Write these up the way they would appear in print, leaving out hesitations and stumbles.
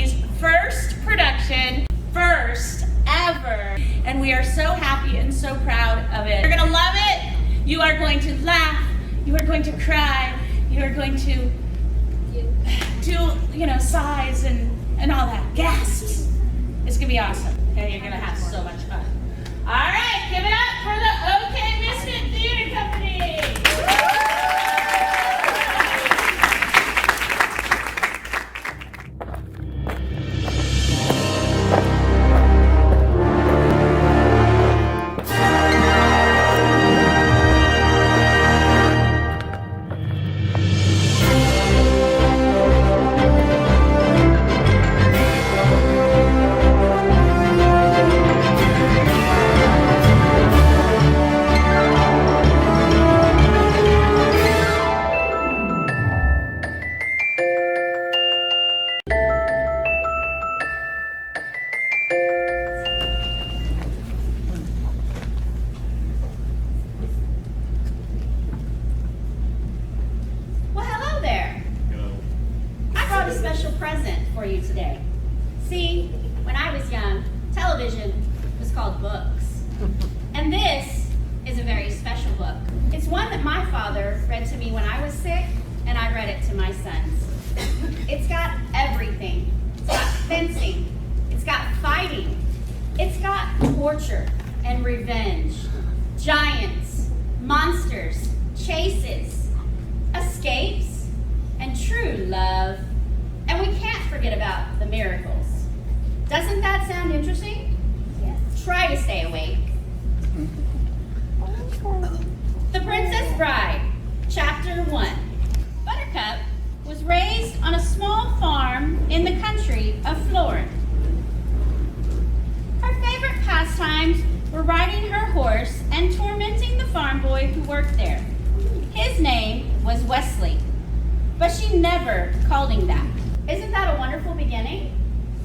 Company's first production, first ever. And we are so happy and so proud of it. You're gonna love it. You are going to laugh. You are going to cry. You are going to do, sighs and all that. Gasps. It's gonna be awesome. Okay, you're gonna have so much fun. All right, give it up for the OK Misfit Theater Company. Present for you today. See, when I was young, television was called books. And this is a very special book. It's one that my father read to me when I was sick, and I read it to my sons. It's got everything. It's got fencing. It's got fighting. It's got torture and revenge, giants, monsters, chases, escapes, and true love. And we can't forget about the miracles. Doesn't that sound interesting? Yes. Try to stay awake. The Princess Bride, Chapter 1. Buttercup was raised on a small farm in the country of Florence. Her favorite pastimes were riding her horse and tormenting the farm boy who worked there. His name was Wesley, but she never called him that. Isn't that a wonderful beginning?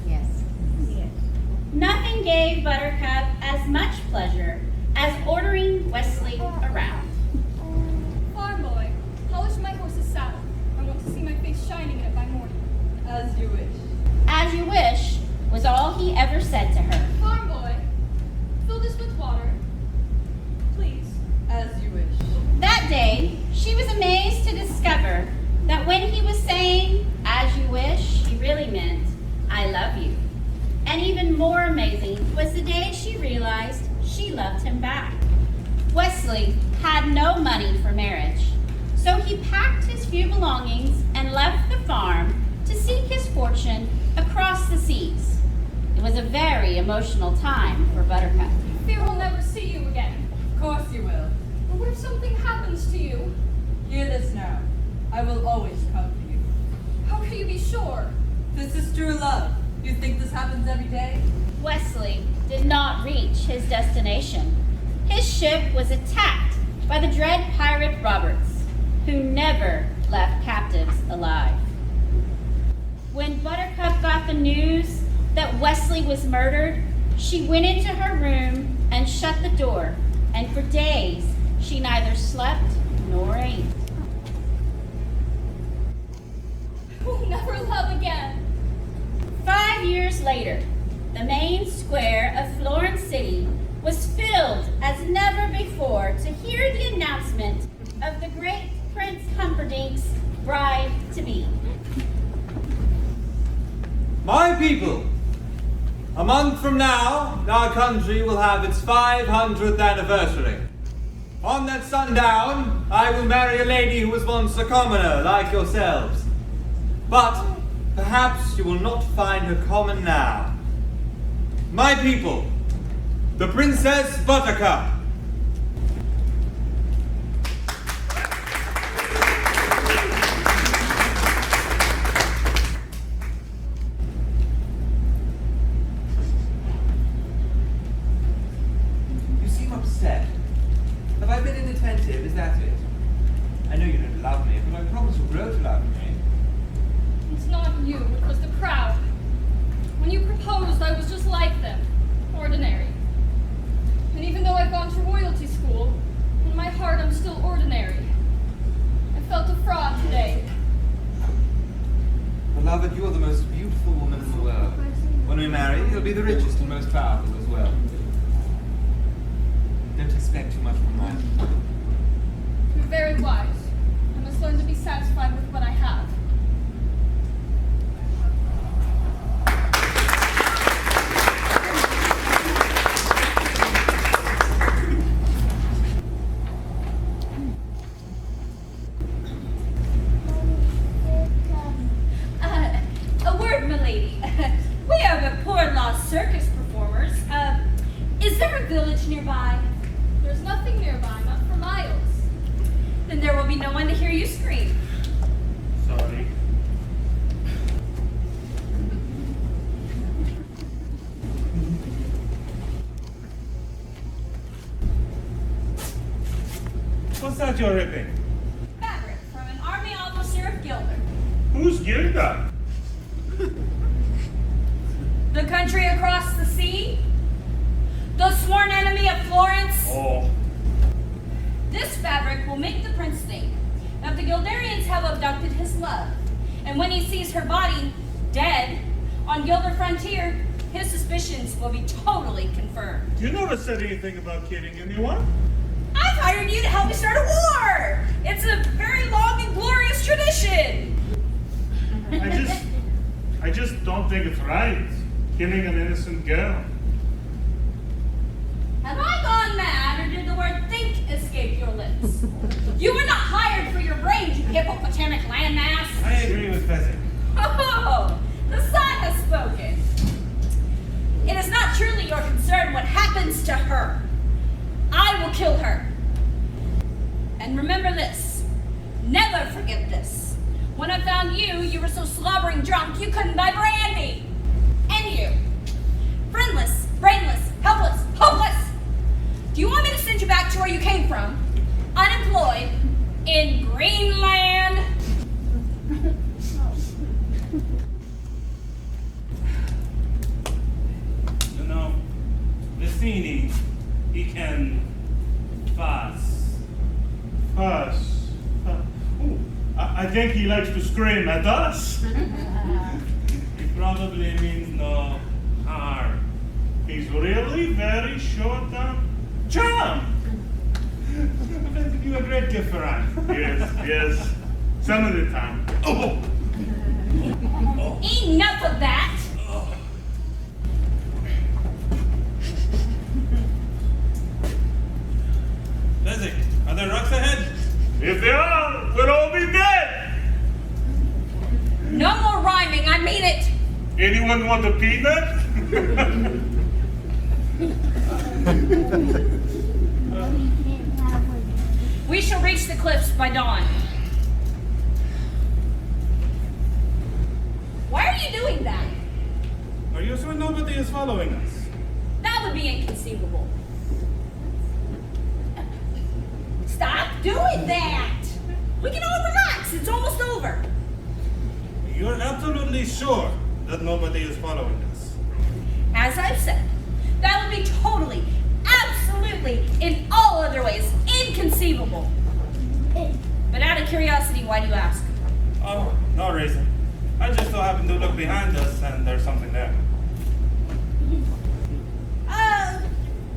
Yes. Yes. Nothing gave Buttercup as much pleasure as ordering Wesley around. Farm boy, polish my horse's saddle. I want to see my face shining in it by morning. As you wish. As you wish was all he ever said to her. Farm boy, fill this with water. Please. As you wish. That day, she was amazed to discover that when he was saying, "As you wish," he really meant, "I love you." And even more amazing was the day she realized she loved him back. Wesley had no money for marriage, so he packed his few belongings and left the farm to seek his fortune across the seas. It was a very emotional time for Buttercup. I fear we'll never see you again. Of course you will. But what if something happens to you? Hear this now. I will always come for you. How can you be sure? This is true love. You think this happens every day? Wesley did not reach his destination. His ship was attacked by the dread pirate Roberts, who never left captives alive. When Buttercup got the news that Wesley was murdered, she went into her room and shut the door, and for days she neither slept nor ate. We'll never love again. 5 years later, the main square of Florence City was filled as never before to hear the announcement of the great Prince Humperdinck's bride-to-be. My people, a month from now, our country will have its 500th anniversary. On that sundown, I will marry a lady who was once a commoner like yourselves. But perhaps you will not find her common now. My people, the Princess Buttercup. You seem upset. Have I been inattentive? Is that it? I know you don't love me, but I promise you'll grow to love me. It's not you, it was the crowd. When you proposed, I was just like them, ordinary. And even though I've gone to royalty school, in my heart I'm still ordinary. I felt a fraud today. Beloved, you are the most beautiful woman in the world. be the richest and most powerful as well. Don't expect too much from that. You're very wise. I must learn to be satisfied with what I have. A word, milady. We are but poor lost circus performers. Is there a village nearby? There's nothing nearby, not for miles. Then there will be no one to hear you scream. Sorry. What's that you're ripping? Fabric from an army officer of Gilder. Who's Gilda? The country across the sea? The sworn enemy of Florence? Oh, This fabric will make the prince think that the Gildarians have abducted his love. And when he sees her body, dead, on Gilder frontier, his suspicions will be totally confirmed. you never said anything about killing anyone. I've hired you to help me start a war! It's a very long and glorious tradition! I just don't think it's right, killing an innocent girl. Have I gone mad, or did the word think escape your lips? You were not hired for your brains, you hippopotamic landmass! I agree with Pheasant. Oh, the sun has spoken. It is not truly your concern what happens to her. I will kill her. And remember this. Never forget this. When I found you, you were so slobbering drunk you couldn't buy brandy. And you. Friendless, brainless, helpless, hopeless. Do you want me to send you back to where you came from? Unemployed in Greenland? You know, Vicini, he can fuss. Fuss? Ooh, I think he likes to scream at us. He probably means no harm. He's really very short on charm. I think you a great gift for Anne. Yes. Some of the time. Oh! Enough of that. Lizzie, are there rocks ahead? If they are, we'll all be dead! No more rhyming, I mean it. Anyone want a peanut? We shall reach the cliffs by dawn. Why are you doing that? Are you sure nobody is following us? That would be inconceivable. Stop doing that. We can all relax. It's almost over. You're absolutely sure that nobody is following us? As I've said, that would be totally, absolutely, in all other ways, inconceivable. But out of curiosity, why do you ask? Oh, no reason. I just so happened to look behind us and there's something there.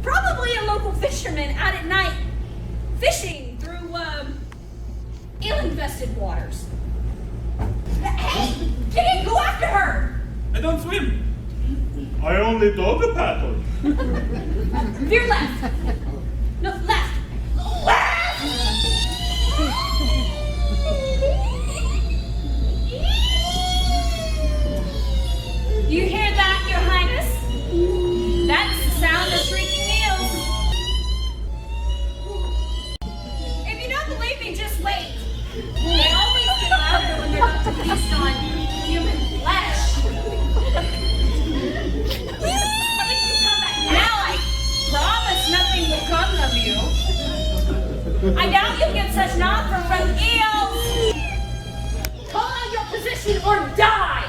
Probably a local fisherman out at night, fishing through, eel-infested waters. Hey, get in, go after her! I don't swim. I only dog paddle. Veer left. No, left. You hear that, Your Highness? That's the sound of shrieking eels. If you don't believe me, just wait. They always get louder when they're about to feast on human flesh. If you come back now, I promise nothing will come of you. I doubt you'll get such an offer from eels. Call out your position or die.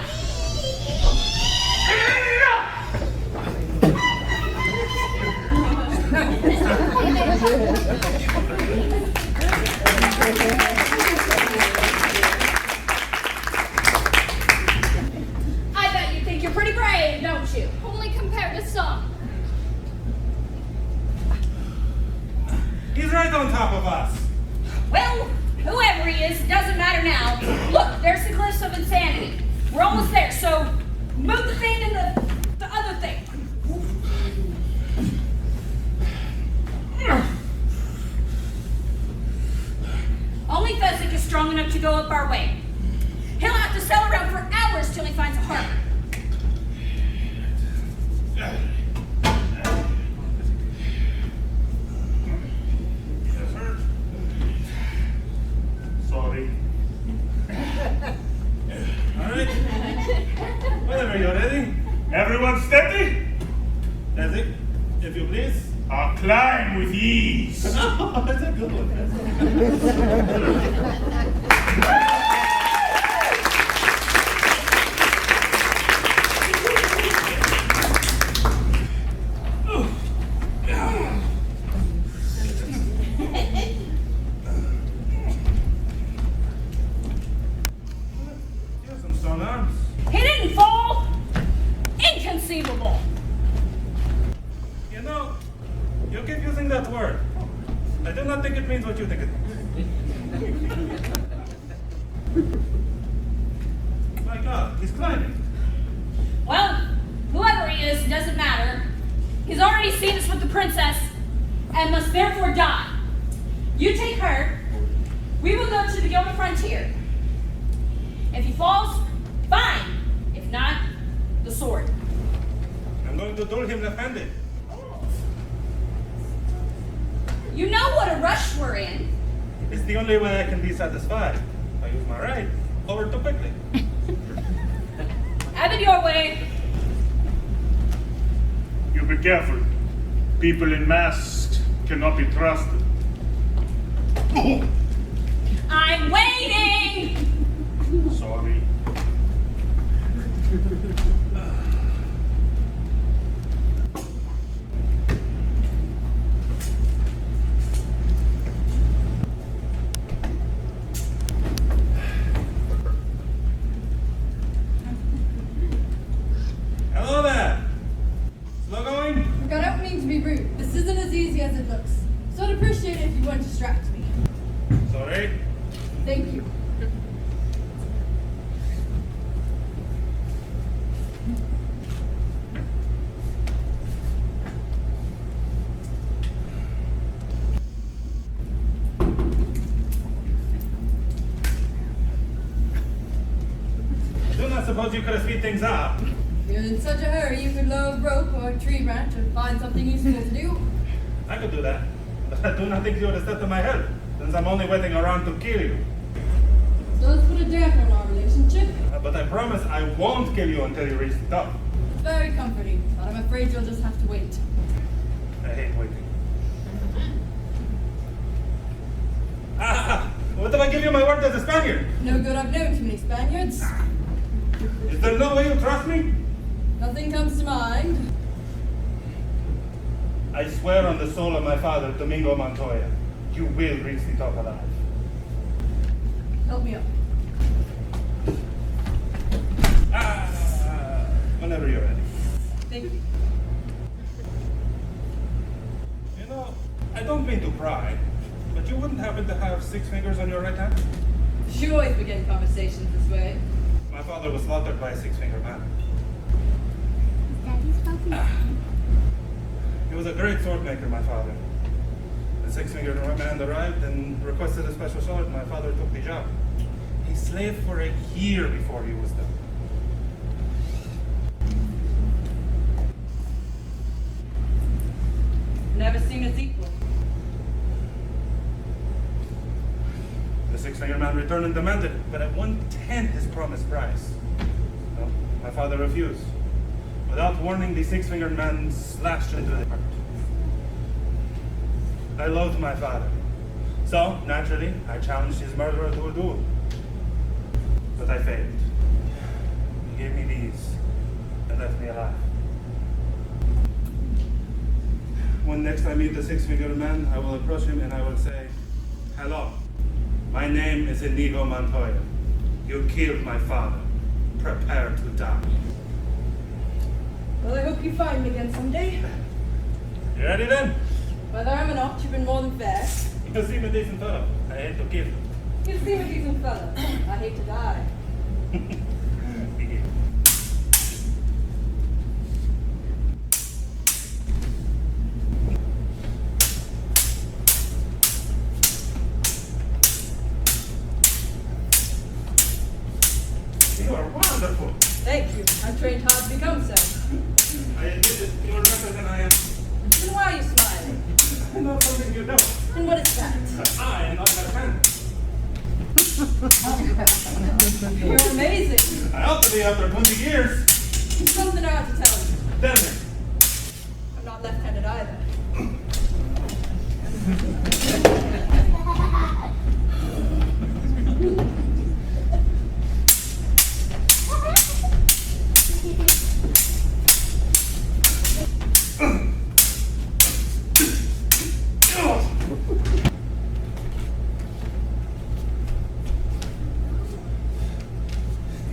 I bet you think you're pretty brave, don't you? Only compared We're almost there, so move the thing and the other thing. Only Fezzik is strong enough to go up our way. He'll have to sail around for hours till he finds a harbor. Yes, sir. Sorry. All right. Whenever you're ready. Everyone steady? Fezzik, if you please. I'll climb with ease. That's a good one. Here's some stone arms. He didn't fall! Inconceivable! You know, you keep using that word. I do not think it means what you think it means. My God, he's climbing. Well, whoever he is, doesn't matter. He's already seen us with the princess and must therefore die. You take her. We will go to the Gilman frontier. If he falls, fine. If not, the sword. I'm going to duel him left-handed. You know what a rush we're in. It's the only way I can be satisfied. I use my right over too quickly. Have it your way. You be careful. People in masks cannot be trusted. I'm waiting! Sorry. Hello there. Slow going? Look, I don't mean to be rude. This isn't as easy as it looks. So I'd appreciate it if you wouldn't distract me. Sorry. Thank you. I do not suppose you could have speed things up. If you're in such a hurry, you could lower a rope or a tree branch and find something useful to do. I could do that. But I do not think you would have stepped on my head, since I'm only waiting around to kill you. So let's put a damper on our relationship. But I promise I won't kill you until you reach the top. It's very comforting, but I'm afraid you'll just have to wait. I hate waiting. What if I give you my word as a Spaniard? No good, I've known too many Spaniards. Is there no way you trust me? Nothing comes to mind. I swear on the soul of my father, Domingo Montoya, you will reach the top alive. Help me up. Whenever you're ready. Thank you. You know, I don't mean to pry, but you wouldn't happen to have 6 fingers on your right hand? You always begin conversations this way. My father was slaughtered by a 6-finger man. Daddy's coffee. He was a great sword maker, my father. The 6-finger man arrived and requested a special sword. My father took the job. He slaved for a year before he was done. Never seen us equal. The 6-finger man returned and demanded, but at 1/10 his promised price. No, my father refused. Without warning, the 6-fingered man slashed into the heart. I loathed my father. So, naturally, I challenged his murderer to a duel. But I failed. He gave me these and left me alive. When next I meet the 6-fingered man, I will approach him and I will say, "Hello, my name is Inigo Montoya. You killed my father. Prepare to die." Well, I hope you find me again someday. You ready then? Whether I'm or not, you've been more than fair. You seem a decent fellow. I hate to kill you. You seem a decent fella. I hate to die. Be You are wonderful. Thank you. I've trained hard to become so. I admit that you are better than I am. Then why are you smiling? I know something you don't. And what is that? That I am not that friend. You're amazing. I ought to be after 20 years. Something I have to tell you. Tell me. I'm not left-handed either.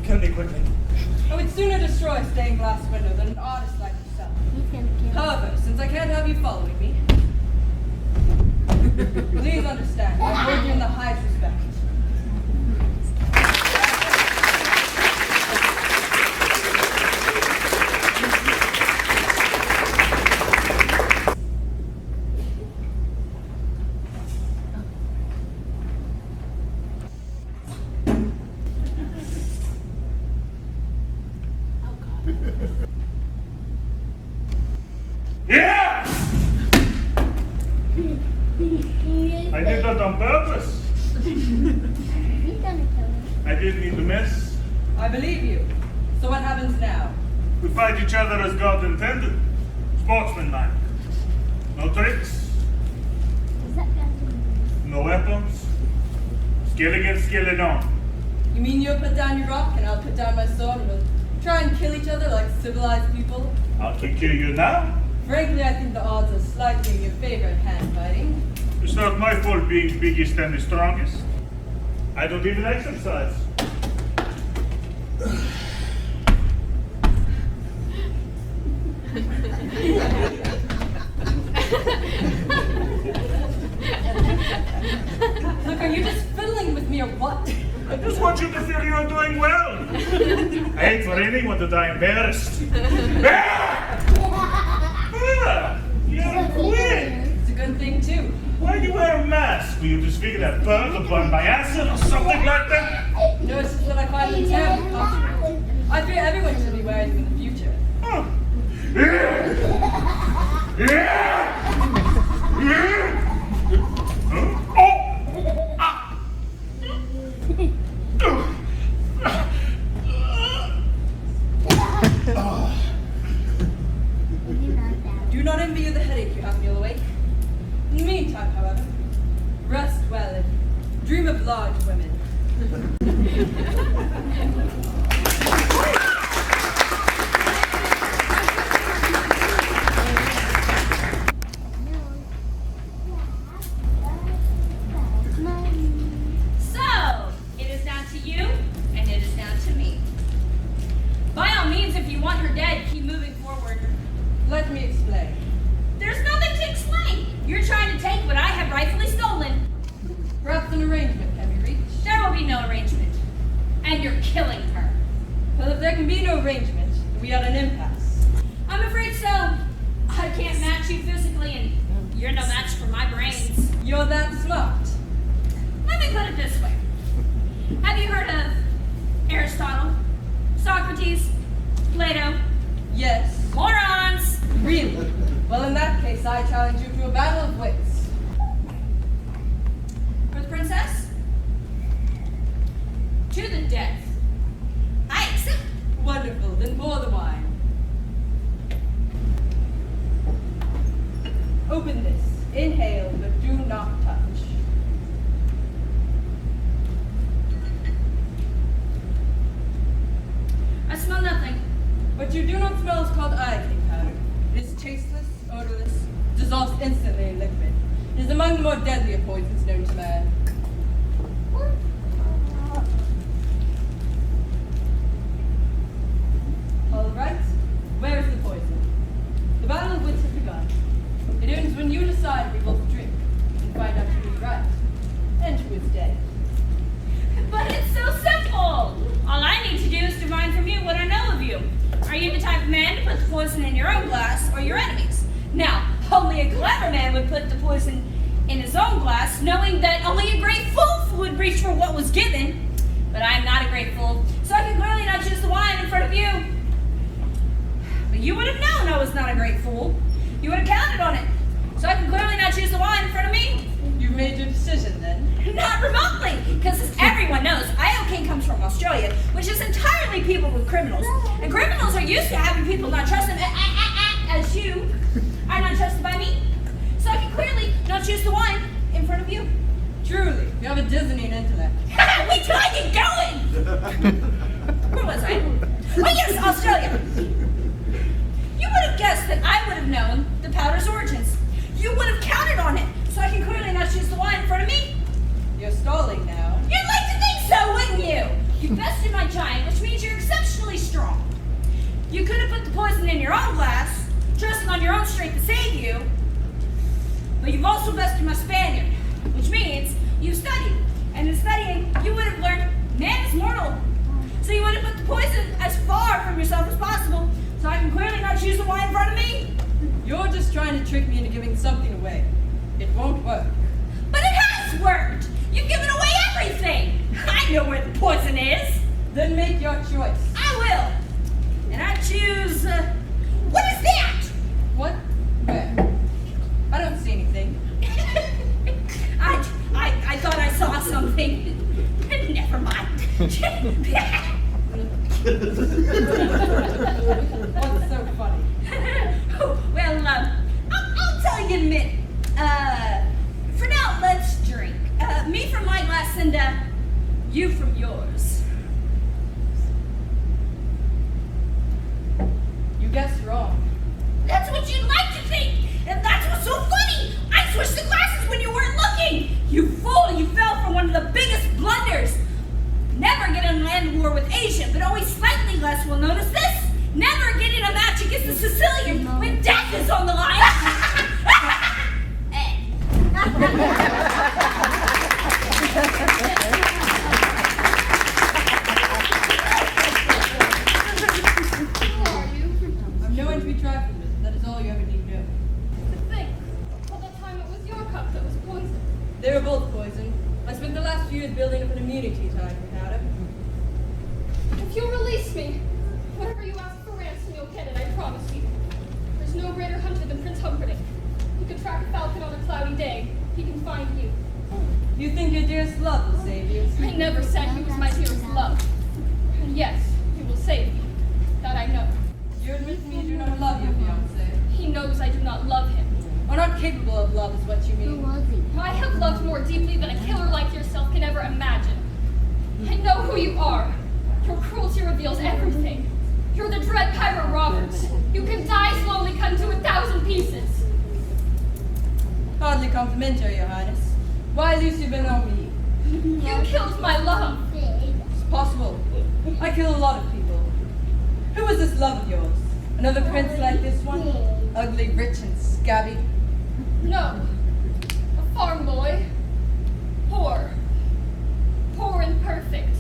Kill me quickly. I would sooner destroy a stained glass window than an artist like yourself. However, since I can't have you following me, please understand, I hold you in the highest respect. Yes! I did that on purpose. I didn't mean to miss. I believe you. So what happens now? We fight each other as God intended. Sportsmanlike. No tricks, no weapons. Skill against skill alone. You mean you'll put down your rock and I'll put down my sword and we'll try and kill each other like civilized people? I'll kill you now. Frankly, I think the odds are slightly in your favor in hand fighting. It's not my fault being biggest and the strongest. I don't even exercise. Look, are you just fiddling with me or what? I just want you to feel you are doing well. I hate for anyone to die embarrassed. You're quick. It's a good thing too. Why do you wear a mask? Will you disfigure that bird upon my acid or something like that? No, it's just that I find them terribly comfortable. I fear everyone should be wearing them in the future. Oh. Do not envy you the headache you have when you're awake. In the meantime, however, rest well and dream of large women. So, it is down to you, and it is down to me. By all means, if you want her dead, keep moving forward. Let me explain. There's nothing to explain. You're trying to take what I have rightfully stolen. Perhaps an arrangement can be reached. There will be no arrangement. And you're killing her. Well, if there can be no arrangement, we are at an impasse. I'm afraid so. I can't match you physically, and you're no match for my brains. You're that smart. Let me put it this way. Have you heard of Aristotle, Socrates, Plato? Yes. Morons! Really? Well, in that case, I challenge you to a battle of wits. For the princess? To the death. I accept. Wonderful. Then pour the wine. Open this. Inhale, but do not touch. I smell nothing. What you do not smell is called iodine powder. It is tasteless, odorless, dissolves instantly in liquid. It is among the more deadly of poisons known to man. All right, where is the poison? The battle of wits has begun. It ends when you decide we both drink and find out who is right and who is dead. But it's so simple. All I need to do is divine from you what I know of you. Are you the type of man to put the poison in your own glass or your enemy's? Now, only a clever man would put the poison in his own glass, knowing that only a great fool would reach for what was given. But I am not a great fool, so I can clearly You would have known I was not a great fool. You would have counted on it. So I can clearly not choose the wine in front of me. You've made your decision then? Not remotely, because as everyone knows, King comes from Australia, which is entirely peopled with criminals. And criminals are used to having people not trust them, as you are not trusted by me. So I can clearly not choose the wine in front of you. Truly, you have a dizzying intellect. Wait till I get going! Where was I? Oh yes, Australia! You would have guessed that I would have known the powder's origins. You would have counted on it, so I can clearly not choose the wine in front of me. You're stalling now. You'd like to think so, wouldn't you? You bested my giant, which means you're exceptionally strong. You could have put the poison in your own glass, trusting on your own strength to save you, but you've also bested my Spaniard, which means you've studied, and in studying, you would have learned man is mortal. So you would have put the poison as far from yourself as possible, so I can clearly not choose the wine in front of me. You're just trying to trick me into giving something away. It won't work. But it has worked! You've given away everything! I know where the poison is! Then make your choice. I will! And I choose, what is that? What? Where? I don't see anything. I thought I saw something. Never mind. What's so funny? Well, I'll tell you in a minute. For now, let's drink. Me from my glass and, you from yours. You guessed wrong. That's what you'd like to think, and that's what's so funny. I switched the glasses when you weren't looking. You fool, you fell for one of the biggest blunders. Never get in a land war with Asia, but always slightly less will notice this. Never get in a match against the Sicilian when death is on the line. Who are you? I'm no one to be trifled with. That is all you ever need know. To think, all that time it was your cup that was poisoned. They were both poisoned. I spent the last few years building up an immunity to without it. If you release me, whatever you ask for ransom, you'll get it, I promise you. There's no greater hunter than Prince Humperdinck. He could track a falcon on a cloudy day. He can find you. You think your dearest love will save you? I never said he was my dearest love. And yes, he will save me. That I know. You admit to me you do not love your fiancé. He knows I do not love him. Or not capable of love is what you mean. I have loved more deeply than a killer like yourself can ever imagine. I know who you are. Your cruelty reveals everything. You're the dread Pirate Roberts. You can die slowly cut into 1,000 pieces. Hardly complimentary, Your Highness. Why loose you been on me? You killed my love. It's possible. I kill a lot of people. Who is this love of yours? Another prince like this one? Ugly, rich, and scabby? No. A farm boy. Poor. Poor and perfect.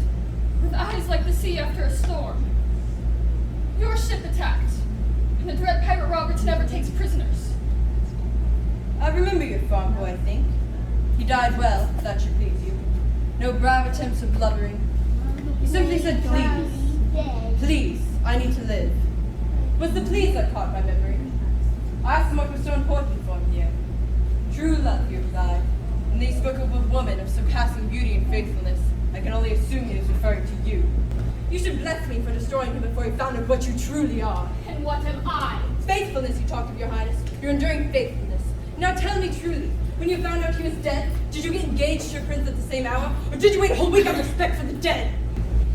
With eyes like the sea after a storm. Your ship attacked. And the dread Pirate Roberts never takes prisoners. I remember your farm boy, I think. He died well, if that should please you. No brave attempts of blubbering. He simply said, please. Please, I need to live. It was the please that caught my memory. I asked him what was so important for him here. True love, he replied. And they spoke of a woman of surpassing beauty and faithfulness. I can only assume he was referring to you. You should bless me for destroying him before he found out what you truly are. And what am I? Faithfulness, you talked of, Your Highness. Your enduring faithfulness. Now tell me truly, when you found out he was dead, did you get engaged to your prince at the same hour? Or did you wait a whole week out of respect for the dead?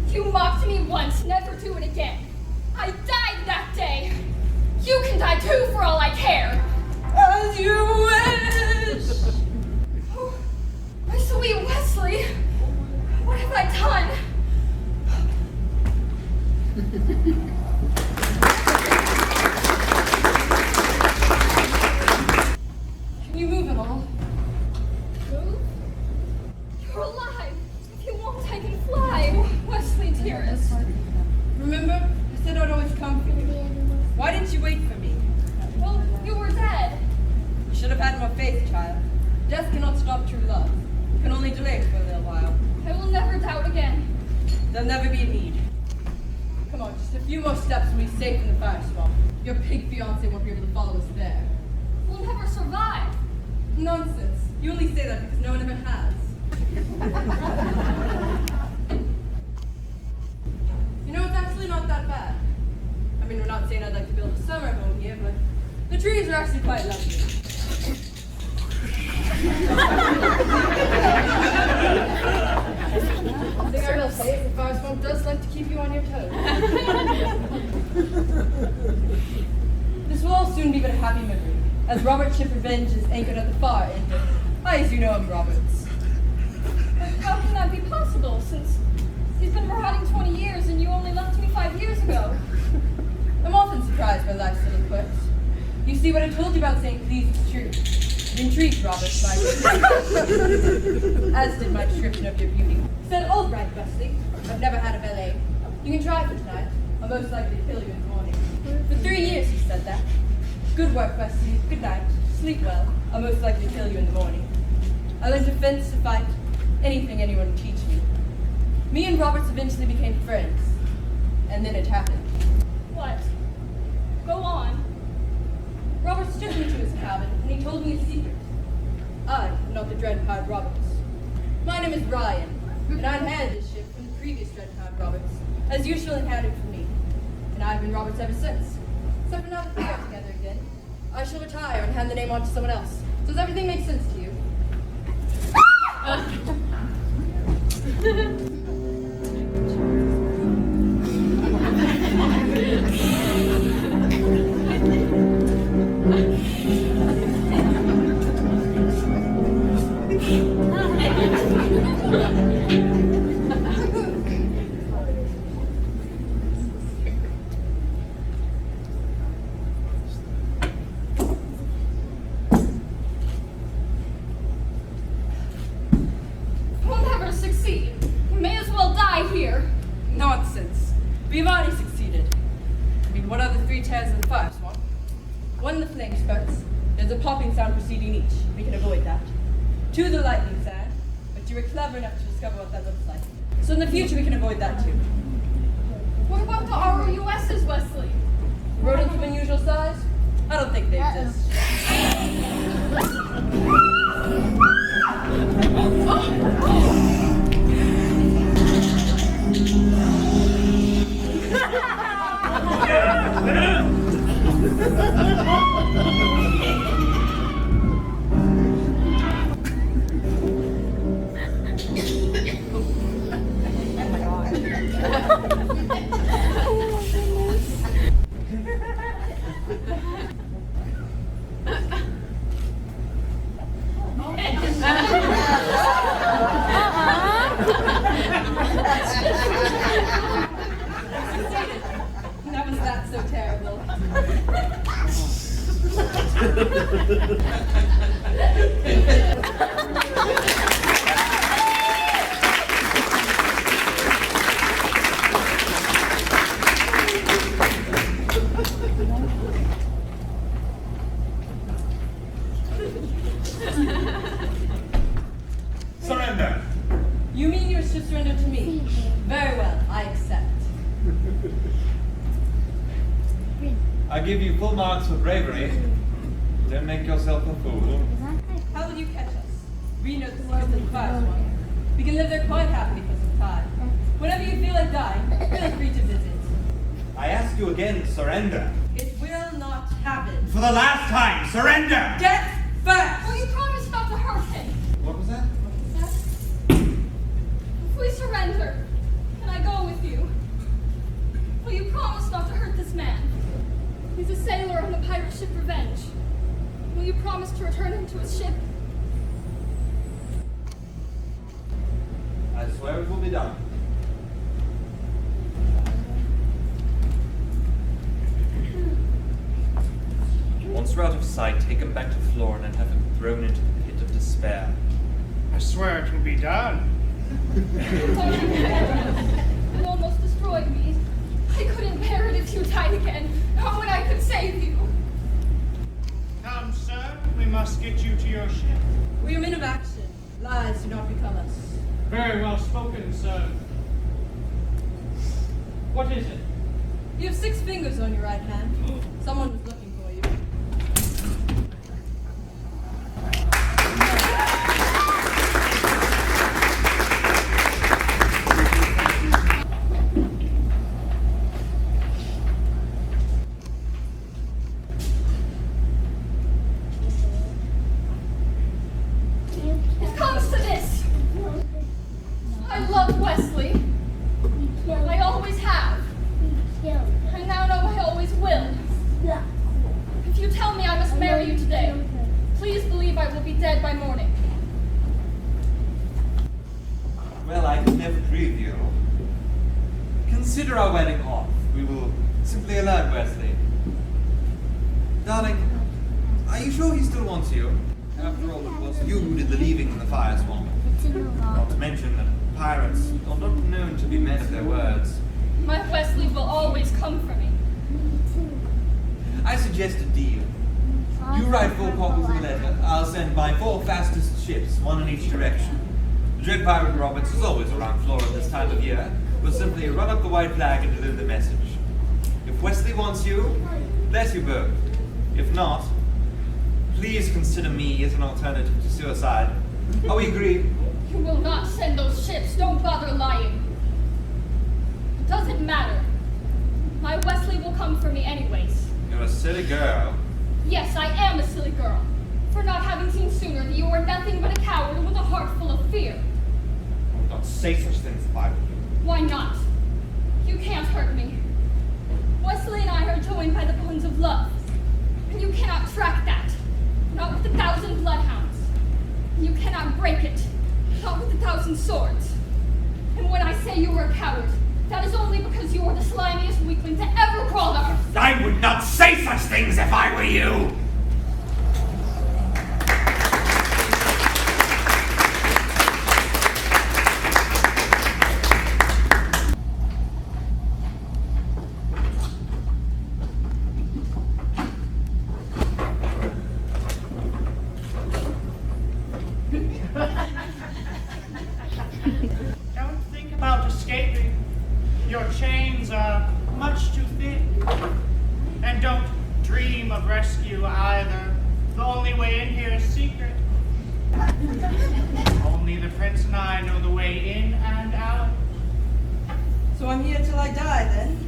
You mocked me once, never do it again. I died that day. You can die too for all I care. As you wish! Oh, my sweet Wesley. What have I done? Can you move at all? Move? You're alive. If you won't, I can fly. Wesley, dearest. Remember? I said I'd always come for you. Why didn't you wait for me? Well, you were dead. You should have had more faith, child. Death cannot stop true love. It can only delay it for a little while. I will never doubt again. There'll never be a need. Come Come on, just a few more steps and we'll be safe in the fire swamp. Your pig fiancé won't be able to follow us there. We'll never survive. Nonsense. You only say that because no one ever has. You know, it's actually not that bad. I mean, we're not saying I'd like to build a summer home here, but the trees are actually quite lovely. I think I will say the fire swamp does like to keep you on your toes. This will all soon be but a happy memory, as Robert Ship Revenge is anchored at the far end of, I as you know him, Roberts. But how can that be possible, since he's been marauding 20 years and you only left me 5 years ago? I'm often surprised by life's little quirks. You see, what I told you about St. Clee's is true. It intrigued Robert, as did my description of your beauty. Said, all right, Wesley, I've never had a valet. You can try for tonight. I'll most likely kill you in the morning. For 3 years he said that. Good work, Wesley. Good night. Sleep well. I'll most likely kill you in the morning. I learned to fence, to fight, anything anyone would teach me. Me and Roberts eventually became friends. And then it happened. What? Go on. Roberts took me to his cabin, and he told me a secret. I am not the Dreadnought Roberts. My name is Ryan, and I inherited this ship from the previous Dreadnought Roberts, as usual inherited from me. And I've been Roberts ever since. Except for now that we are together again, I shall retire and hand the name on to someone else. Does everything make sense to you? We'll never succeed. We may as well die here. Nonsense. We've already succeeded. I mean, what are the 3 tears in the fire swamp? One, the flame spurts. There's a popping sound preceding each. We can avoid that. 2, the lightning sound. But you were clever enough to discover what that looks like. So in the future, we can avoid that too. What about the ROUSs, Wesley? Rodents of unusual size? I don't think they exist. That was not so terrible. Surrender. You mean you should surrender to me? Very well, I accept. I give you full marks for bravery. Don't make yourself a fool. How will you catch us? We know the secret of the fire swamp. We can live there quite happily for some time. Whenever you feel like dying, feel free to visit. I ask you again, surrender. It will not happen. For the last time, surrender! Get first! Will you promise not to hurt him? What was that? If we surrender, can I go with you? Will you promise not to hurt this man? He's a sailor on the pirate ship Revenge. Will you promise to return him to his ship? I swear it will be done. Once we're out of sight, take him back to Florin and have him thrown into the pit of despair. I swear it will be done. You almost destroyed me. I couldn't bear it if you died again, not when I could save you. Come, sir, we must get you to your ship. We are men of action. Lies do not become us. Very well spoken, sir. What is it? You have 6 fingers on your right hand. Someone was looking for you. It comes to this. I love Wesley. I always have. I now know I always will. If you tell me I must marry you today, please believe I will be dead by morning. Well, I can never grieve you. Consider our wedding off. We will simply alert Wesley. Darling, are you sure he still wants you? After all, it was you who did the leaving in the fire swamp. Not to mention that pirates are not known to be men of their words. My Wesley will always come for me. I suggest a deal. You write 4 copies of the letter. I'll send my 4 fastest ships, one in each direction. The dread pirate Roberts is always around Flora this time of year. We'll simply run up the white flag and deliver the message. If Wesley wants you, bless you both. If not, please consider me as an alternative to suicide. Are we agreed? You will not send those ships. Don't bother lying. It doesn't matter. My Wesley will come for me anyways. You're a silly girl. Yes, I am a silly girl. For not having seen sooner that you are nothing but a coward with a heart full of fear. I would not say such things if I were you. Why not? You can't hurt me. Wesley and I are joined by the bonds of love. And you cannot track that. Not with 1,000 bloodhounds. And you cannot break it. Not with 1,000 swords. And when I say you are a coward, that is only because you are the slimiest weakling to ever crawl the earth. I would not say such things if I were you! Don't think about escaping. Your chains are much too thick. And don't dream of rescue either. The only way in here is secret. Only the prince and I know the way in and out. So I'm here till I die, then?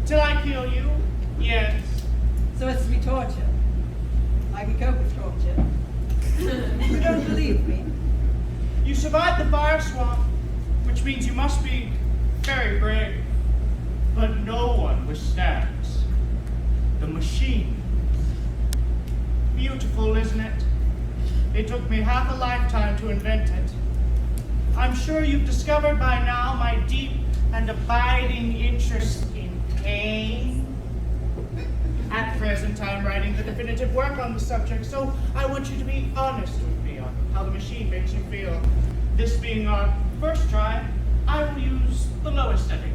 Till I kill you, yes. So it's to be torture. I can cope with torture. You don't believe me? You survived the fire swamp, which means you must be very brave. But no one withstands the machine. Beautiful, isn't it? It took me half a lifetime to invent it. I'm sure you've discovered by now my deep and abiding interest in pain. At present, I'm writing the definitive work on the subject, so I want you to be honest with me on how the machine makes you feel. This being our first try, I will use the lowest setting.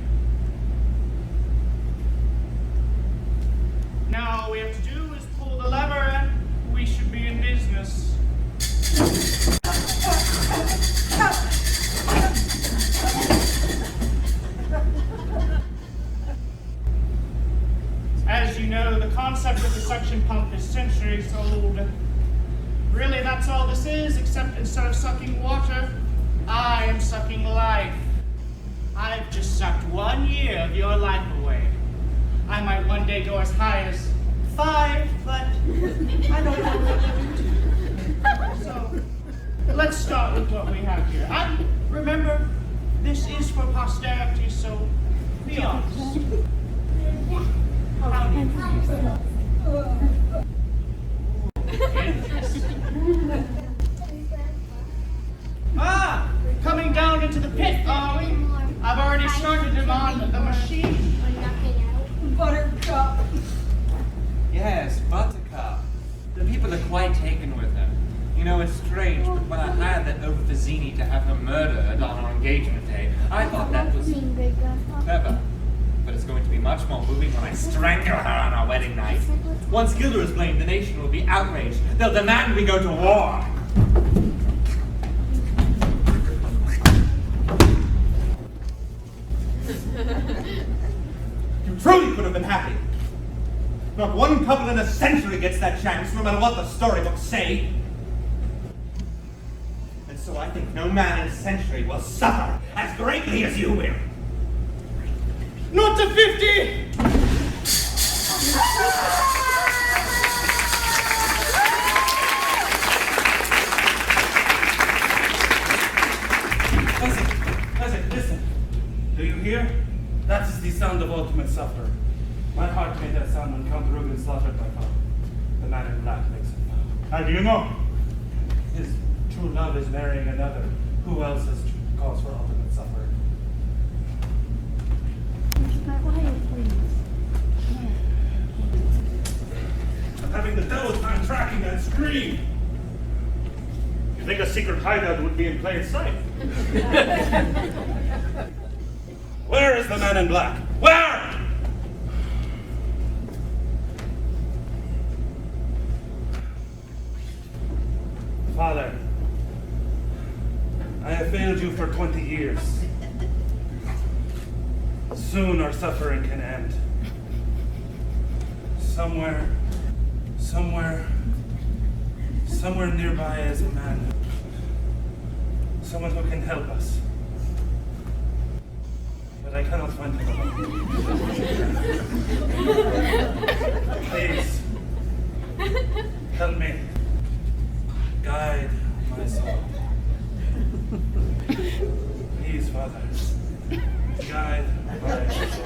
Now all we have to do is pull the lever and we should be in business. As you know, the concept of the suction pump is centuries old. Really, that's all this is, except instead of sucking water, I am sucking life. I've just sucked 1 year of your life away. I might one day go as high as 5, but I don't know what to do. So, let's start with what we have here. And remember, this is for posterity, so be honest. How do you feel? Ah! Coming down into the pit, are we? I've already started him on the machine. Buttercup. Yes, Buttercup. The people are quite taken with her. You know, it's strange, but when I hired that oaf Vizzini to have her murdered on our engagement day, I thought that was clever. But it's going to be much more moving when I strangle her on our wedding night. Once Gilder is blamed, the nation will be outraged. They'll demand we go to war. You truly could have been happy. Not one couple in a century gets that chance, no matter what the storybooks say. And so I think no man in a century will suffer as greatly as you will. Not to 50! Listen. Do you hear? That is the sound of ultimate sufferer. My heart made that sound when Count Rugen slaughtered my father. The man in black makes it now. How do you know? His true love is marrying another. Who else has cause for ultimate suffering? I'm having the devil's time tracking that scream. You think a secret hideout would be in plain sight? Where is the man in black? Where? Father, I have failed you for 20 years. Soon our suffering can end. Somewhere nearby is a man. Someone who can help us. But I cannot find him alone. Please, help me. Guide my soul. Please, Father, guide my soul.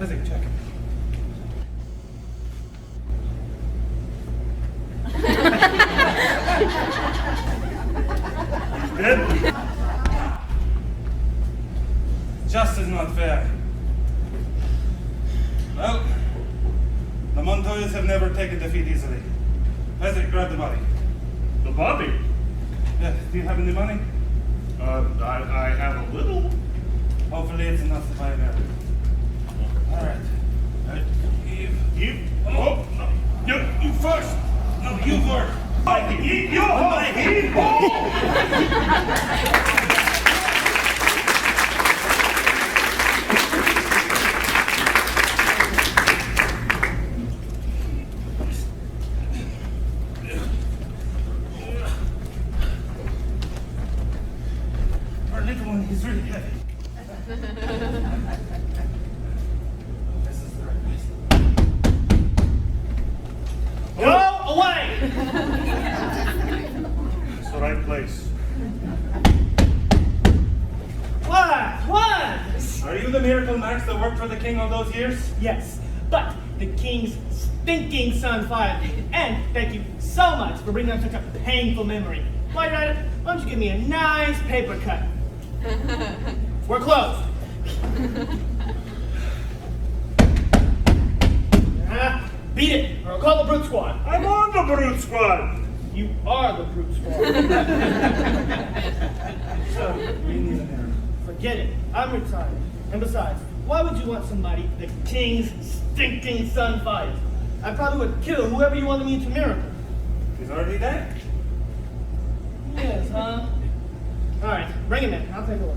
Isaac, check. He's dead? Justice is not fair. Well, the Montoyas have never taken defeat easily. Isaac, grab the body. The body? Yeah, do you have any money? I have a little. Hopefully it's enough to buy a marriage. All right. You? Oh, no. You first. No, you first. You hold my hand. Our little one is really heavy. This is the right place. Go away! It's the right place. What? Are you the miracle Max that worked for the king all those years? Yes, but the king's stinking son fired me. And thank you so much for bringing up such a painful memory. White Rider, why don't you give me a nice paper cut? We're closed. Beat it, or I'll call the Brute Squad. I'm on the Brute Squad. You are the Brute Squad. So, we need a miracle. Forget it. I'm retired. And besides, why would you want somebody the king's stinking son fired? I probably would kill whoever you wanted me to miracle. He's already dead. Yes, huh? All right, bring him in. I'll take a look.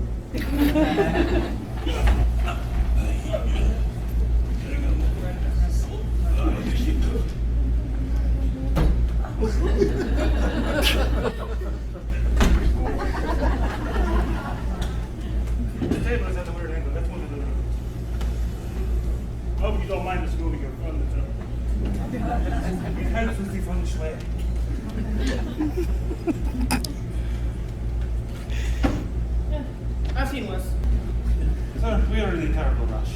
The table is at a weird angle. Let's move it a little. Hope you don't mind us moving your furniture. It helps with the feng shui. I've seen worse. Sir, we are in a terrible rush.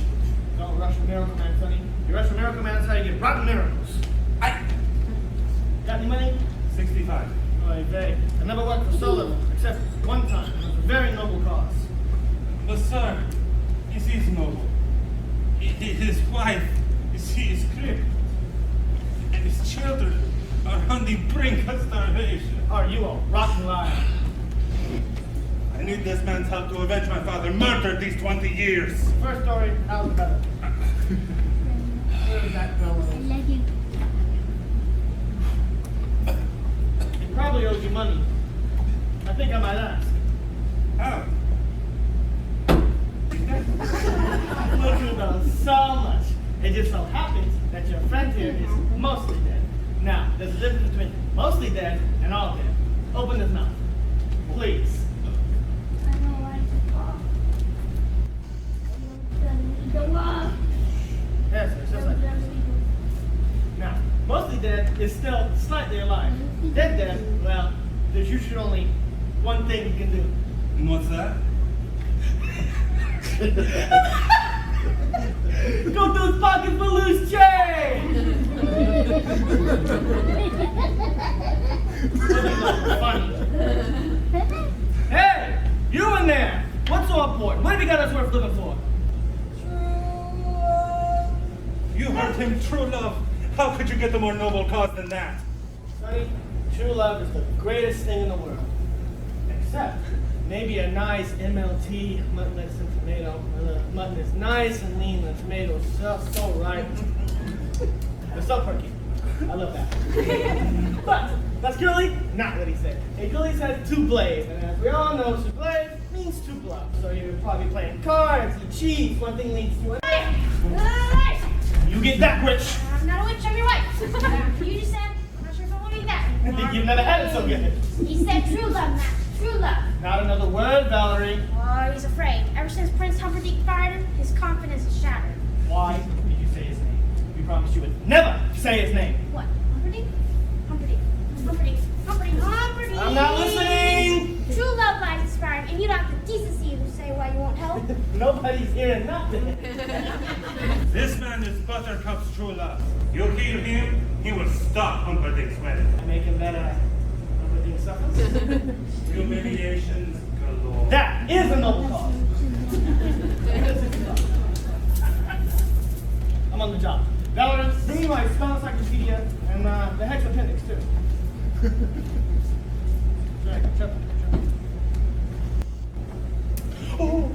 Don't rush for Miracle Man, Sonny. You rush for Miracle Man, that's how you get rotten miracles. Got any money? 65. Oy vey. I never worked for Solo, except one time. It was a very noble cause. But sir, he sees noble. He His wife, she is crippled. And his children are on the brink of starvation. Are you a rotten liar? I need this man's help to avenge my father murdered these 20 years. First story, how's the better? Where is that fellow? He probably owes you money. I think I might ask. How? Look who knows so much. It just so happens that your friend here is mostly dead. Now, there's a difference between mostly dead and all dead. Open his mouth. Please. I don't like to talk. Yes, sir, just like that. Now, mostly dead is still slightly alive. Dead, well, there's usually only one thing you can do. And what's that? Go through his pocket for loose change! Funny. Hey, you in there! What's so important? What have you got us worth living for? You heard him, true love. How could you get a more noble cause than that? Sonny, true love is the greatest thing in the world. Except maybe a nice MLT, mutton, lettuce, and tomato. The mutton is nice and lean, the tomatoes just so right. They're so perky. I love that. But that's clearly not what he said. Achilles had two blades, and as we all know, two blades means two gloves. So you're probably playing cards, eat cheese, one thing leads to another. You get that, witch! I'm not a witch, I'm your wife. You just said, I'm not sure if I believe that anymore. You've never had it so good. He said true love, Matt. True love. Not another word, Valerie. Oh, he's afraid. Ever since Prince Humperdinck fired him, his confidence is shattered. Why did you say his name? You promised you would never say his name. What? Humperdinck? Humperdinck. Humperdinck. Humperdinck. Humperdinck. I'm not listening! True love lies inspired, and you don't have the decency to say why you won't help. Nobody's hearing nothing. This man is Buttercup's true love. You heal him, he will stop Humperdinck's wedding. Make him better. Humperdinck suffers. Humiliations galore. That is a noble cause. I'm on the job. Valerie, bring me my spell encyclopedia and the hex appendix too. Sure. Oh.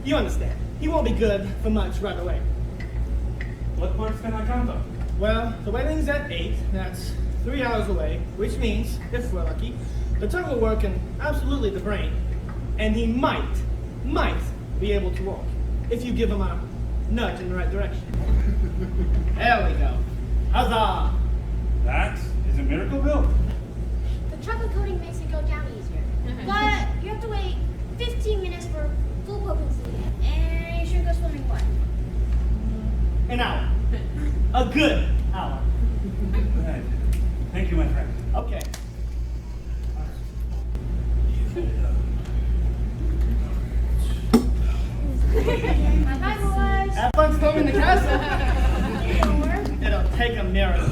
You understand. He won't be good for much right away. What words can I count on? Well, the wedding's at 8. That's 3 hours away, which means, if we're lucky, the tongue will work and absolutely the brain. And he might be able to walk, if you give him a nudge in the right direction. There we go. Huzzah! That is a miracle bill. The chocolate coating makes it go down easier. But you have to wait 15 minutes for full potency. And you should go swimming what? An hour. A good hour. Right. Thank you, my friend. Okay. Bye-bye, boys. Have fun storming the castle. Or It'll take a miracle.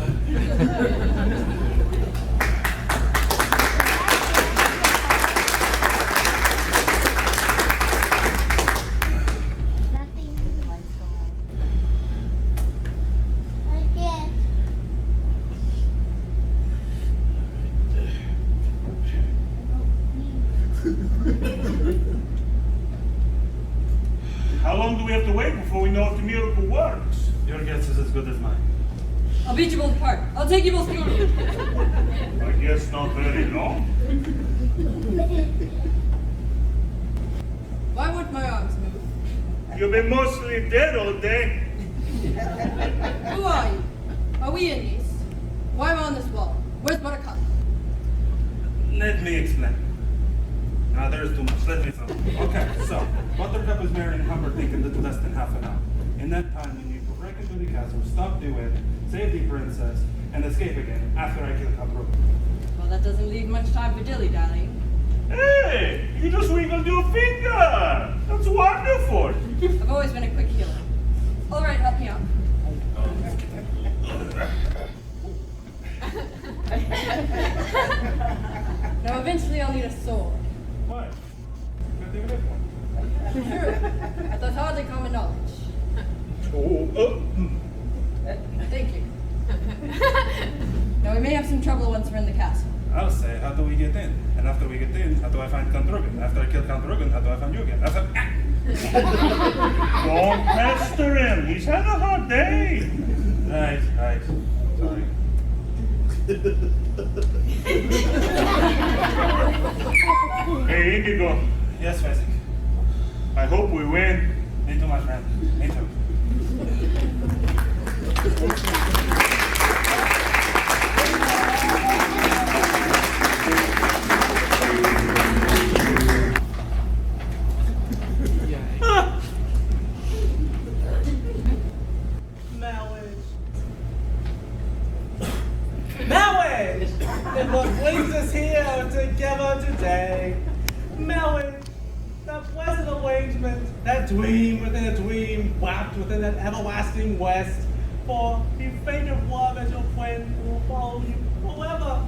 Nothing. I can't. How long do we have to wait before we know if the miracle works? Your guess is as good as mine. I'll beat you both apart. I'll take you both skiing. I guess not very long. Why won't my arms move? You've been mostly dead all day. Who are you? Are we Indies? Why am I on this wall? Where's Buttercup? Let me explain. Now there's too much. Let me explain. Okay, so Buttercup is marrying Humperdinck in little less than half an hour. In that time, you need to break into the castle, stop the wedding, save the princess, and escape again after I kill Capro. Well, that doesn't leave much time for dilly-dallying. Hey, you just wiggled your finger. That's wonderful. I've always been a quick healer. All right, help me out. some trouble once we're in the castle. I'll say, how do we get in? And after we get in, how do I find Count Rugen? After I kill Count Rugen, how do I find you again? After... Don't pester him. He's had a hard day. Right. Sorry. Hey, Indigo. Yes, Fezzik. I hope we win. Me too, my friend. Me too. Marriage! And what brings us here together today? Marriage, that pleasant arrangement, that dream within a dream, wrapped within that everlasting west. For the fate of love as your friend will follow you forever.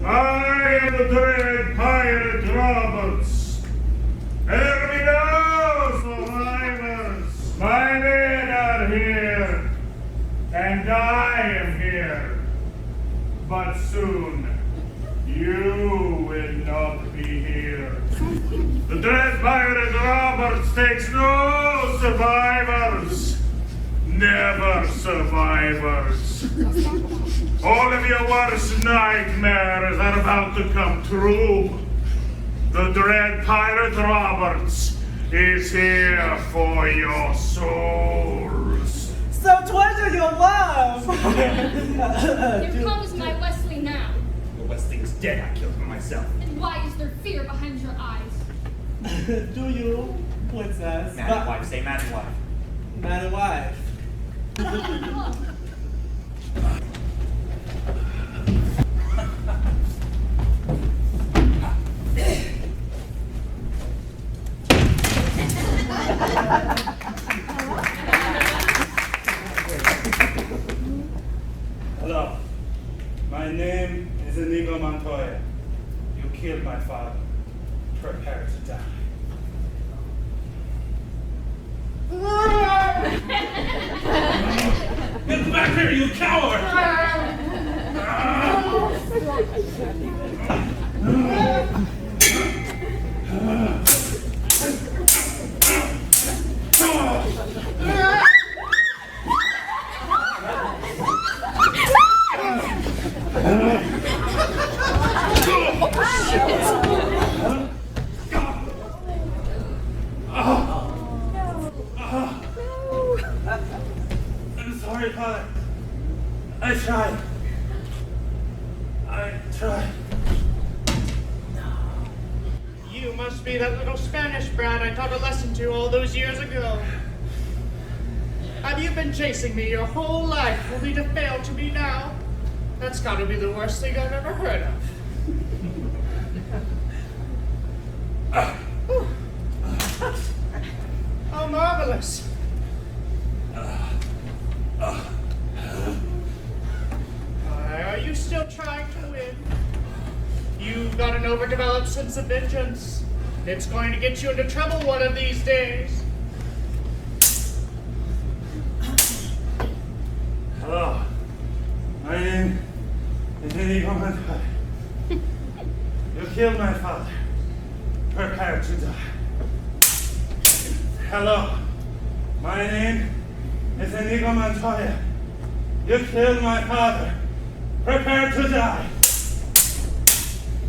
I am the dread pirate Roberts. Hear me now, survivors. My men are here, and I am here. But soon, you will not be here. The dread pirate Roberts takes no survivors. Never survivors. All of your worst nightmares are about to come true. The dread pirate Roberts is here for your souls. So treasure your love! Here comes my Wesley now. The Westling's dead. I killed him myself. And why is there fear behind your eyes? Do you, princess? Man and wife, say man and wife. Man and wife. Look, Hello. My name is Inigo Montoya. You killed my father. Prepare to die. Get back here, you coward! I'm sorry, Father. I tried. You must be that little Spanish brat I taught a lesson to all those years ago. Have you been chasing me your whole life only to fail to me now? That's gotta be the worst thing I've ever heard of. Oh, marvelous. Are you still trying to win? You've got an overdeveloped sense of vengeance. It's going to get you into trouble one of these days. Hello. My name is Inigo Montoya. You killed my father. Prepare to die. Hello. My name is Inigo Montoya. You killed my father. Prepare to die.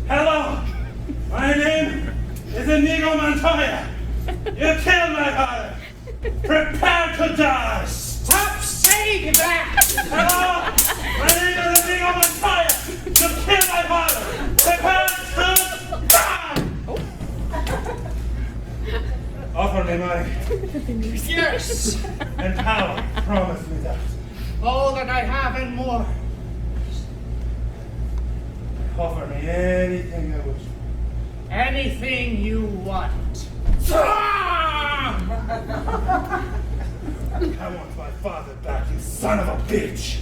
Hello. My name is Inigo Montoya. You killed my father. Prepare to die. Stop saying that! Hello. My name is Inigo Montoya. You killed my father. Prepare to die. Offer me money Yes! and power. Promise me that. All that I have and more. Offer me anything I wish for. Anything you want. I want my father back, you son of a bitch!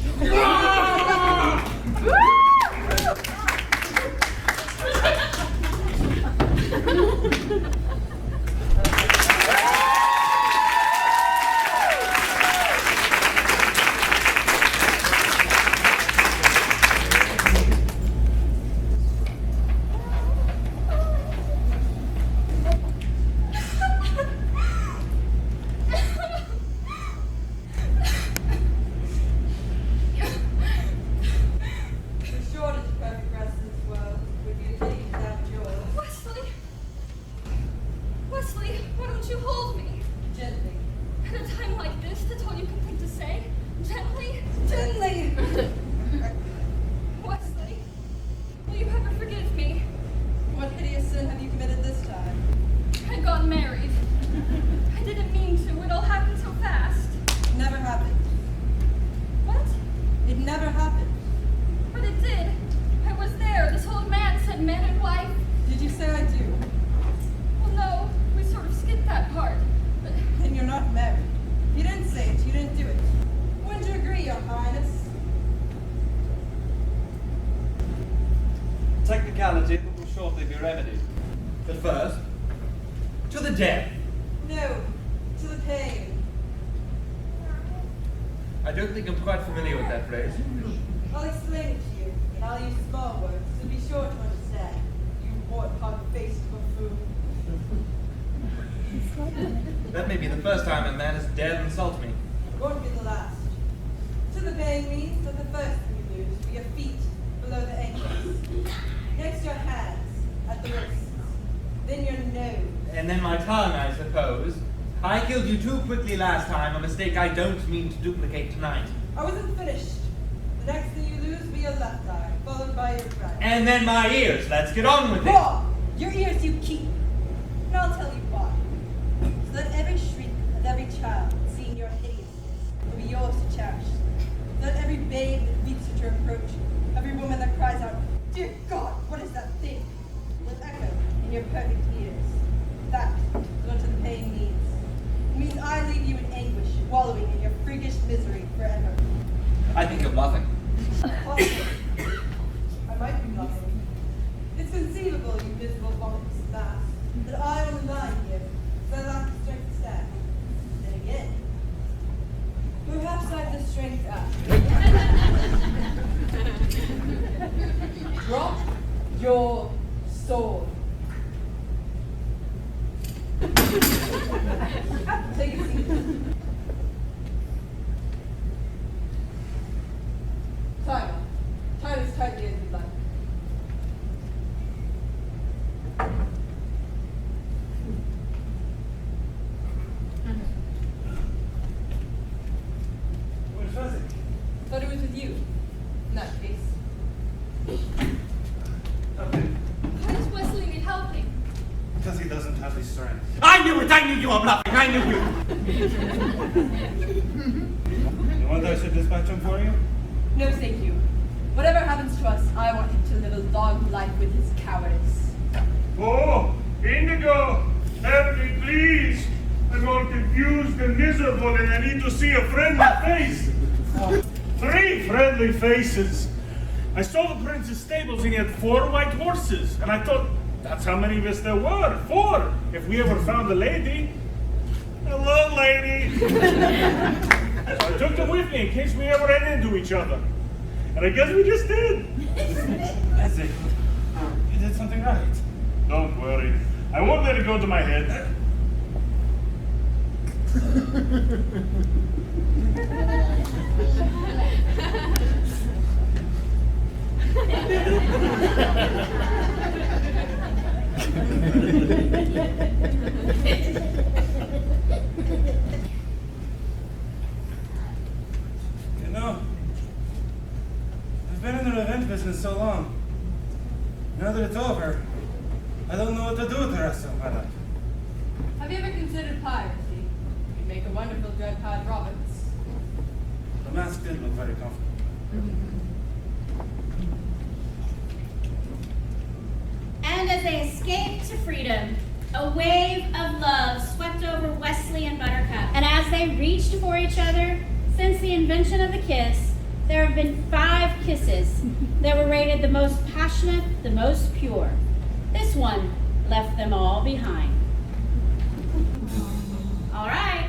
shortly be remedied. But first, to the death. No, to the pain. I don't think I'm quite familiar with that phrase. I'll explain it to you, and I'll use small words, so be sure to understand. You wart-hog-faced buffoon. That may be the first time a man has dared insult me. It won't be the last. To the pain means that the first thing you lose will be your feet below the ankles. Next your hands at the wrists. Then your nose. And then my tongue, I suppose. I killed you too quickly last time, a mistake I don't mean to duplicate tonight. I wasn't finished. The next thing you lose will be your left eye, followed by your right. And then my ears. Let's get on with it. Wrong! Your ears you keep. And I'll tell you why. So that every shriek of every child seeing your hideousness will be yours to cherish. So that every babe that weeps at your approach, every woman that cries out, "Dear God, what is that thing?" will echo in your perfect ears. That is what the pain means. It means I leave you in anguish, wallowing in your freakish misery forever. I think you're bluffing. Possibly. I might be bluffing. It's conceivable, you miserable vomitous mass, that I am lying here, because I lack the strength to stand. Then again, perhaps I have the strength after. Drop your sword. Take a seat. Tie it as tightly as you'd like. Where's Fuzzy? Thought it was with you. In that case. Okay. Why does Wesley need helping? Because he doesn't have the strength. I knew it! I knew you were bluffing! I knew you! You want I should dispatch him for you? No, thank you. Whatever happens to us, I want him to live a long life with his cowardice. Oh, Indigo, help me, please. I'm all confused and miserable, and I need to see a friendly face. 3 friendly faces. I saw the prince's stables, and he had 4 white horses, and I thought, that's how many of us there were. 4, if we ever found a lady. Hello, lady. So I took them with me in case we ever ran into each other. And I guess we just did. That's it. You did something right. Don't worry. I won't let it go to my head. You know, I've been in the revenge business so long. Now that it's over, I don't know what to do with the rest of my life. Have you ever considered piracy? You'd make a wonderful Dreadpad Roberts. The mask did look very comfortable. And as they escaped to freedom, a wave of love swept over Wesley and Buttercup. And as they reached for each other, since the invention of the kiss, there have been 5 kisses that were rated the most passionate, the most pure. This one left them all behind. All right.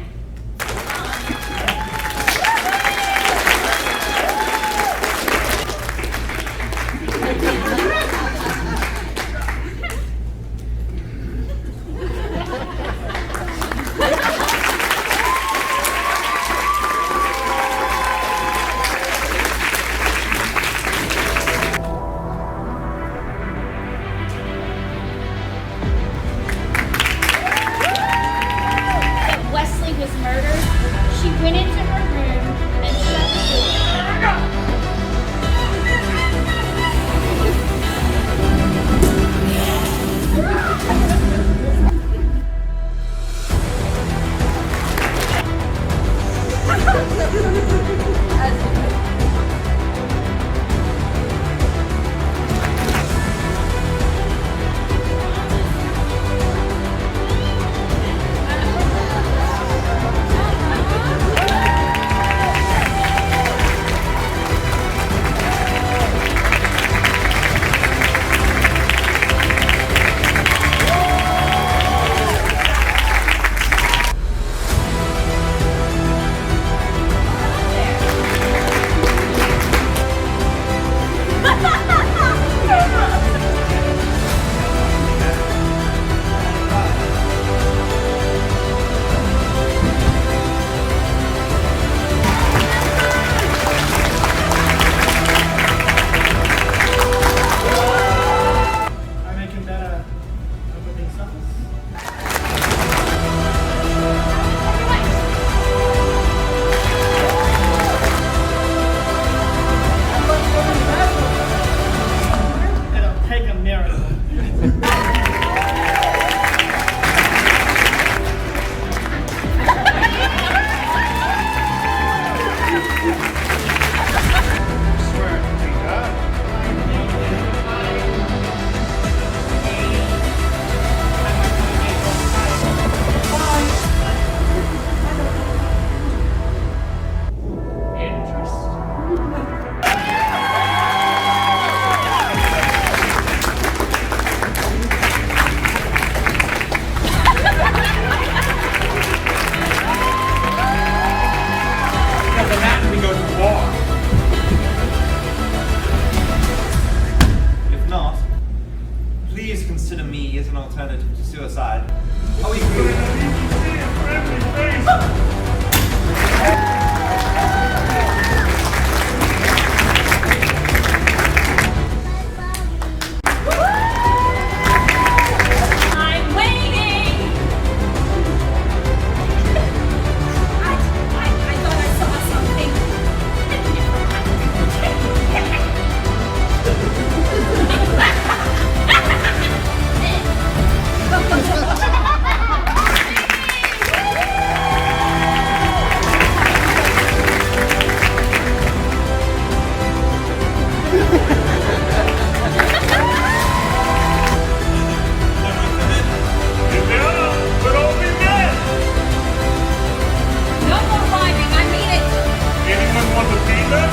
to a side. Are we But through? I need to see a friendly face. I'm waiting! I thought I saw something. If they are, we'll all be dead. No more rhyming, I mean it. Anyone want to be there?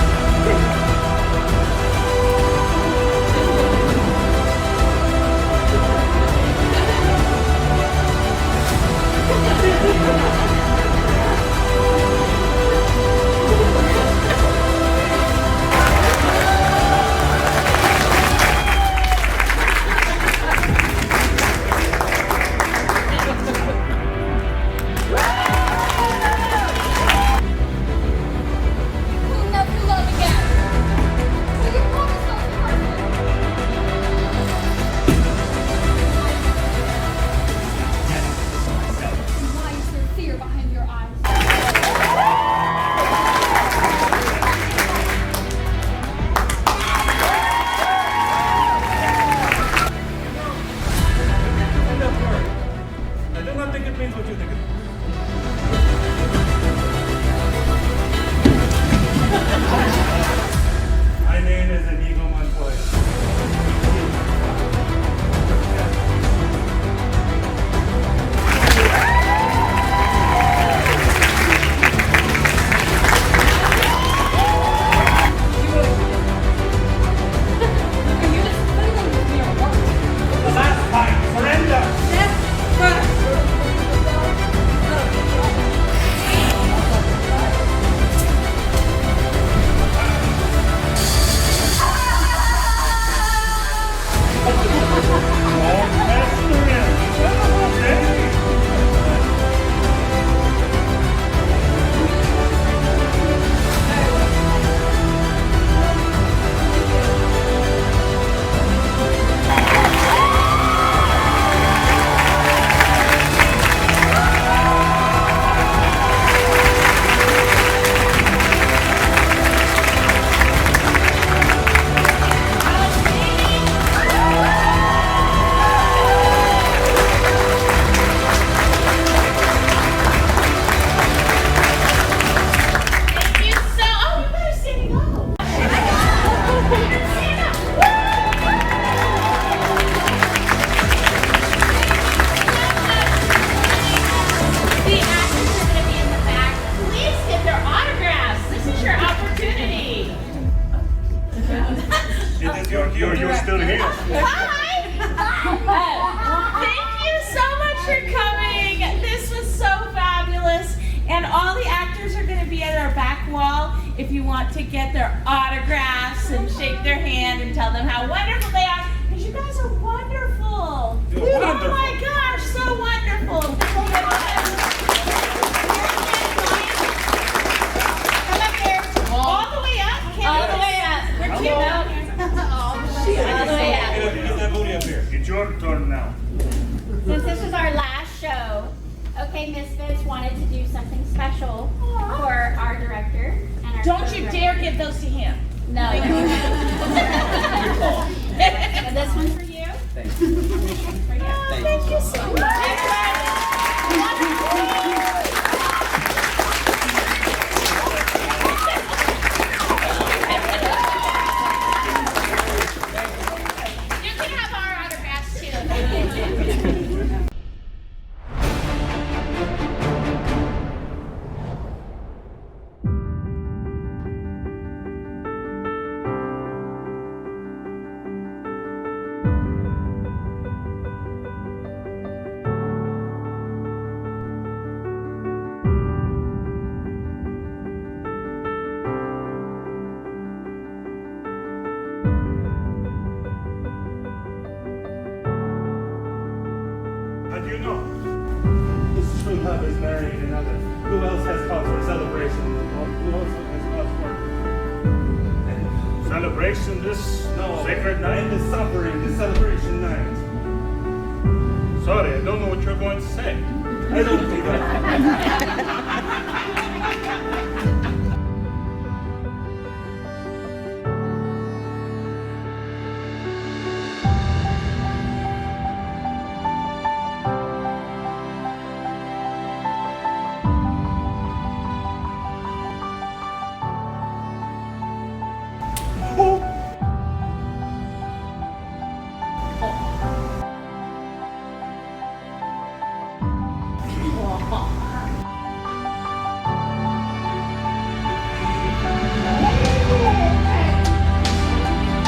We'll never love again. Will you promise not to hurt me? Why is there fear behind your eyes? Don't worry. I do not think it means what you think it means. My name is Inigo Montoya. Are you just fiddling with me or what? The last time, surrender! Death first. All master in. Thank you so. Oh, you better stand up. Stand up. The actors are going to be in the back. Please get their autographs. This is your opportunity. It is you're still here. Hi. Thank you so much for coming. This was so fabulous. And all the actors are going to be at our back wall if you want to get their autographs and shake their hand and tell them how wonderful they are. Because you guys are wonderful. You're wonderful. Oh my gosh, so wonderful. Come up here. All the way up. All the way up. We're cute out here. All the way up. Get that booty up here. It's your turn now. Since this was our last show, OK Misfits wanted to do something special for our director and our Don't you co-director. dare give those to him. No. So this one's for you. Thank you. This one's for you. Thank you so much. You can have our autographs too. else has cause for celebration? Who else has cause for celebration this sacred night? This suffering, this celebration night. Sorry, I don't know what you're going to say. I don't think that.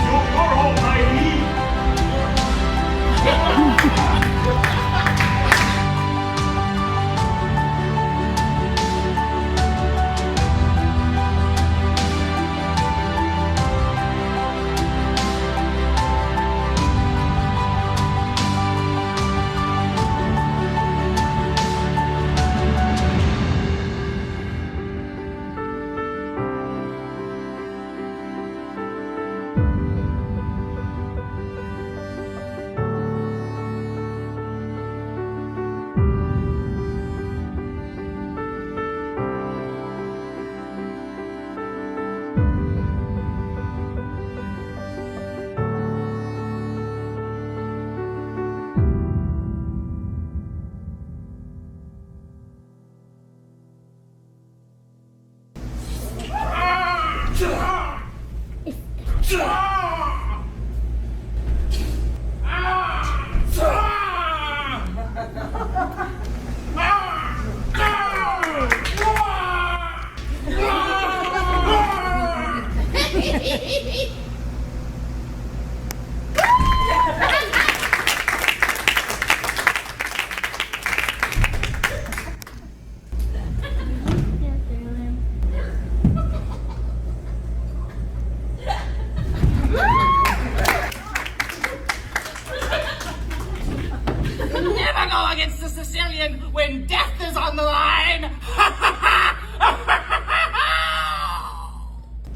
You're all naive. Never go against the Sicilian when death is on the line!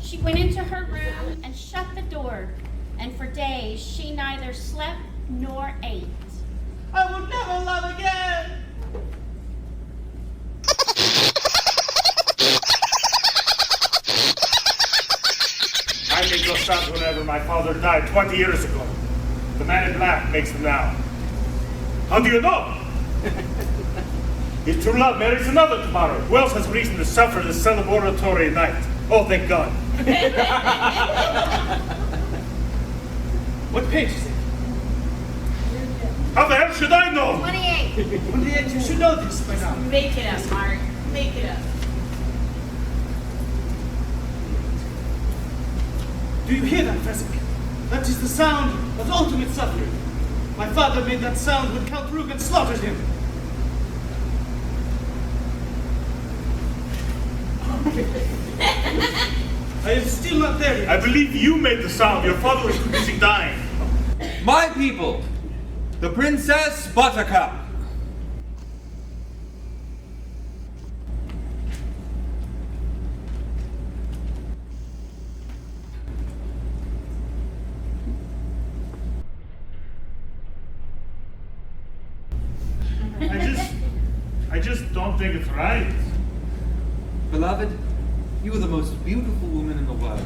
She went into her room and shut the door, and for days she neither slept nor ate. I will never love again! I made those sounds whenever my father died 20 years ago. The man in black makes them now. How do you know? If true love marries another tomorrow, who else has reason to suffer this celebratory night? Oh, thank God. What page is it? How the hell should I know? 28. 28. You should know this by now. Make it up, Mark. Make it up. Do you hear that, Fezzik? That is the sound of ultimate suffering. My father made that sound when Count Rugen slaughtered him. I am still not there yet. I believe you made the sound. Your father was too busy dying. My people, the Princess Buttercup. I just don't think it's right. Beloved, you are the most beautiful woman in the world.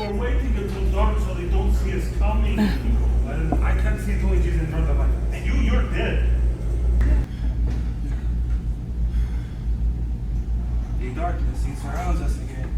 We're waiting until dark so they don't see us coming. And I can't see two inches in front of my... And you're dead. The darkness surrounds us again.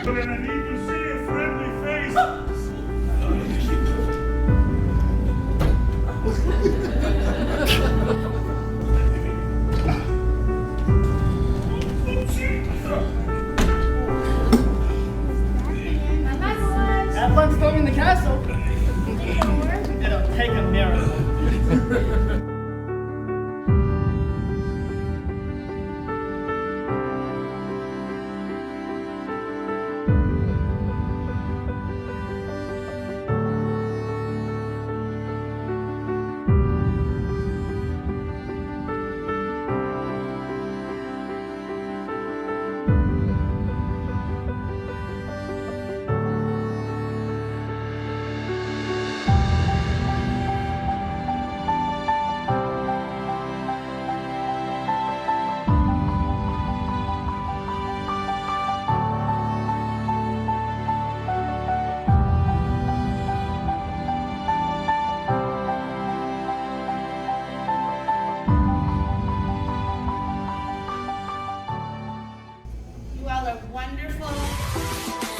And I need to see a friendly face. Have fun storming the castle. It'll take a miracle. You all are wonderful.